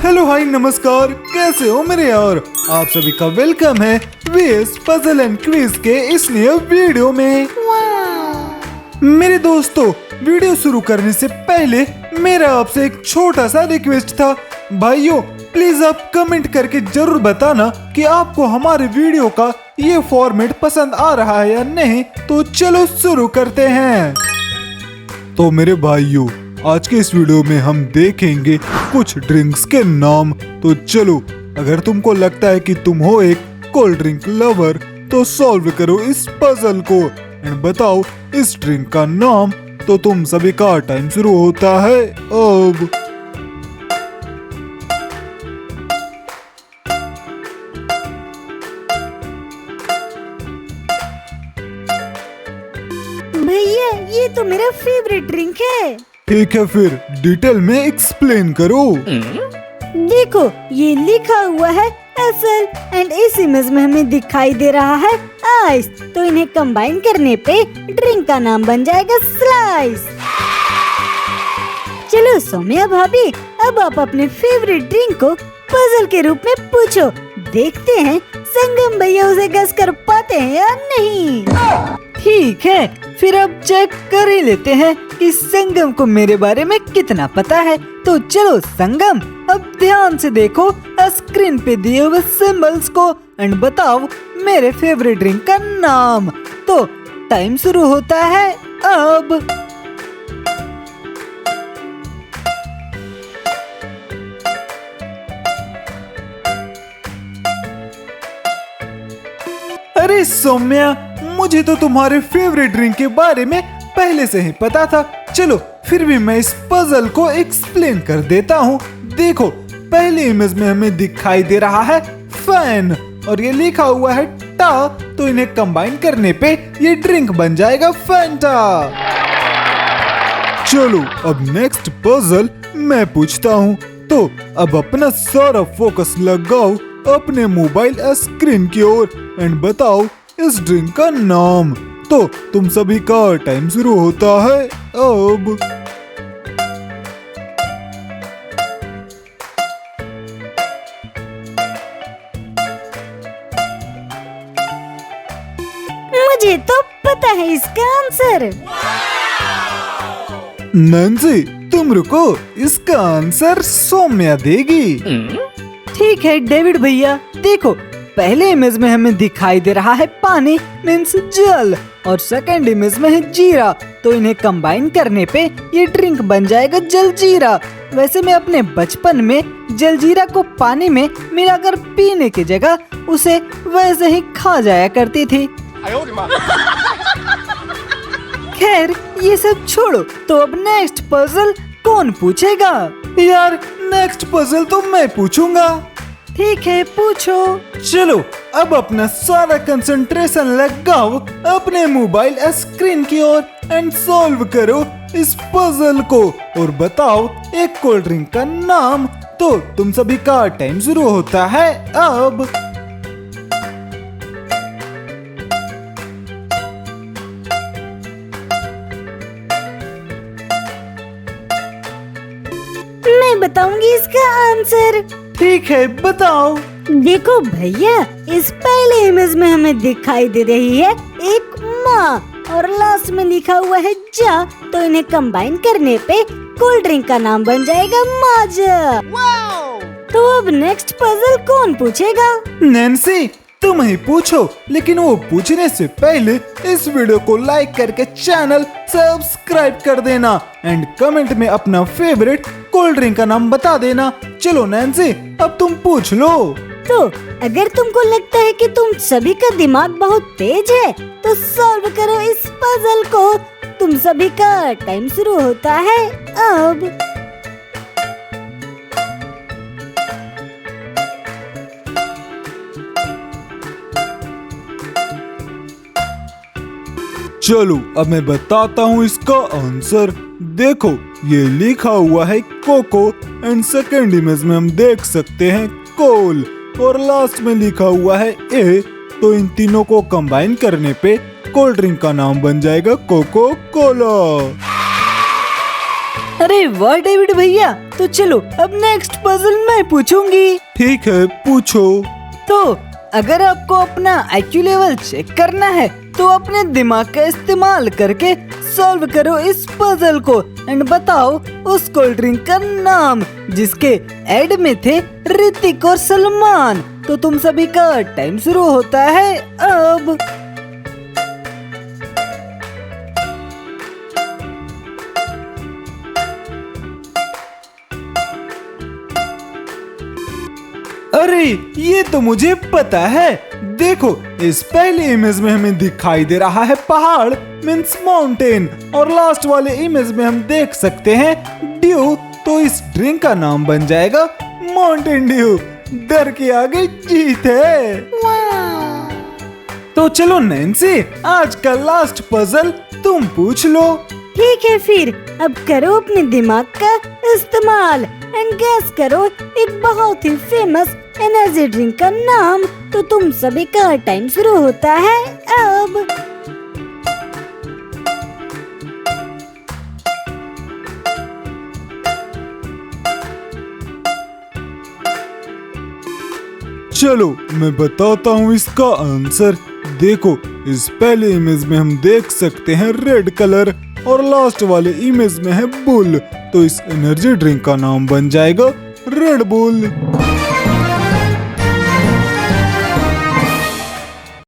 Hello hi नमस्कार, कैसे हो मेरे यार। आप सभी का वेलकम है वीएस पजल एंड क्विज के इस नए वीडियो में। मेरे दोस्तों, वीडियो शुरू करने से पहले मेरा आपसे एक छोटा सा रिक्वेस्ट था। भाइयों प्लीज आप कमेंट करके जरूर बताना कि आपको हमारे वीडियो का ये फॉर्मेट पसंद आ रहा है या नहीं। तो चलो शुरू करते हैं। तो मेरे भाइयों, आज के इस वीडियो में हम देखेंगे कुछ ड्रिंक्स के नाम। तो चलो, अगर तुमको लगता है कि तुम हो एक कोल्ड ड्रिंक लवर तो सॉल्व करो इस पजल को एंड बताओ इस ड्रिंक का नाम। तो तुम सभी का टाइम शुरू होता है अब। भैया ये तो मेरा फेवरेट ड्रिंक है। ठीक है, फिर डिटेल में एक्सप्लेन करो। देखो ये लिखा हुआ है एसल एंड इस इमेज में हमें दिखाई दे रहा है आइस। तो इन्हें कंबाइन करने पे ड्रिंक का नाम बन जाएगा स्लाइस। चलो सौम्या भाभी, अब आप अपने फेवरेट ड्रिंक को पजल के रूप में पूछो। देखते हैं संगम भैया उसे गैस कर पाते हैं या नहीं। ठीक है, फिर अब चेक कर ही लेते हैं कि संगम को मेरे बारे में कितना पता है। तो चलो संगम, अब ध्यान से देखो स्क्रीन पे दिए हुए सिंबल्स को एंड बताओ मेरे फेवरेट ड्रिंक का नाम। तो टाइम शुरू होता है अब। अरे सौम्या, मुझे तो तुम्हारे फेवरेट ड्रिंक के बारे में पहले से ही पता था। चलो फिर भी मैं इस पजल को एक्सप्लेन कर देता हूँ। देखो, पहले इमेज में हमें दिखाई दे रहा है फैन और ये लिखा हुआ है टा। तो इन्हें कंबाइन करने पे ये ड्रिंक बन जाएगा फैंटा। चलो अब नेक्स्ट पजल मैं पूछता हूँ। तो अब अपना सारा फोकस लगाओ अपने मोबाइल स्क्रीन की ओर एंड बताओ इस ड्रिंक का नाम। तो तुम सभी का टाइम शुरू होता है अब। मुझे तो पता है इसका आंसर। नैन्सी तुम रुको, इसका आंसर सौम्या देगी। ठीक है डेविड भैया, देखो पहले इमेज में हमें दिखाई दे रहा है पानी मीन्स जल और सेकंड इमेज में है जीरा। तो इन्हें कंबाइन करने पे ये ड्रिंक बन जाएगा जलजीरा। वैसे मैं अपने बचपन में जलजीरा को पानी में मिलाकर पीने की जगह उसे वैसे ही खा जाया करती थी। खैर ये सब छोड़ो, तो अब नेक्स्ट पजल कौन पूछेगा? यार नेक्स्ट पजल तो मैं पूछूंगा। ठीक है पूछो। चलो अब अपना सारा कंसंट्रेशन लगाओ अपने मोबाइल स्क्रीन की ओर एंड सॉल्व करो इस पजल को और बताओ एक कोल्ड ड्रिंक का नाम। तो तुम सभी का टाइम शुरू होता है अब। मैं बताऊंगी इसका आंसर। ठीक है बताओ। देखो भैया, इस पहले इमेज में हमें दिखाई दे रही है एक माँ और लास्ट में लिखा हुआ है जा। तो इन्हें कंबाइन करने पे कोल्ड ड्रिंक का नाम बन जाएगा माजा। तो अब नेक्स्ट पजल कौन पूछेगा? नैन्सी तुम ही पूछो, लेकिन वो पूछने से पहले इस वीडियो को लाइक करके चैनल सब्सक्राइब कर देना एंड कमेंट में अपना फेवरेट कोल्ड ड्रिंक का नाम बता देना। चलो नैन्सी अब तुम पूछ लो। तो अगर तुमको लगता है कि तुम सभी का दिमाग बहुत तेज है तो सॉल्व करो इस पजल को। तुम सभी का टाइम शुरू होता है अब। चलो अब मैं बताता हूँ इसका आंसर। देखो ये लिखा हुआ है कोको एंड सेकेंड इमेज में हम देख सकते हैं कोल और लास्ट में लिखा हुआ है ए। तो इन तीनों को कंबाइन करने पे कोल्ड ड्रिंक का नाम बन जाएगा कोको कोला। अरे वाह डेविड भैया, तो चलो अब नेक्स्ट पजल मैं पूछूंगी। ठीक है, पूछो। तो अगर आपको अपना IQ लेवल चेक करना है तो अपने दिमाग का इस्तेमाल करके सॉल्व करो इस पजल को एंड बताओ उस कोल्ड ड्रिंक का नाम जिसके एड में थे ऋतिक और सलमान। तो तुम सभी का टाइम शुरू होता है अब। अरे ये तो मुझे पता है। देखो, इस पहले इमेज में हमें दिखाई दे रहा है पहाड़ मीन्स माउंटेन, और लास्ट वाले इमेज में हम देख सकते हैं ड्यू। तो इस ड्रिंक का नाम बन जाएगा माउंटेन ड्यू। डर के आगे जीत है। तो चलो नैन्सी, आज का लास्ट पजल तुम पूछ लो। ठीक है, फिर अब करो अपने दिमाग का इस्तेमाल एंड गैस करो एक बहुत ही फेमस एनर्जी ड्रिंक का नाम। तो तुम सभी का टाइम शुरू होता है अब। चलो मैं बताता हूँ इसका आंसर। देखो, इस पहले इमेज में हम देख सकते हैं रेड कलर और लास्ट वाले इमेज में है बुल। तो इस एनर्जी ड्रिंक का नाम बन जाएगा रेड बुल।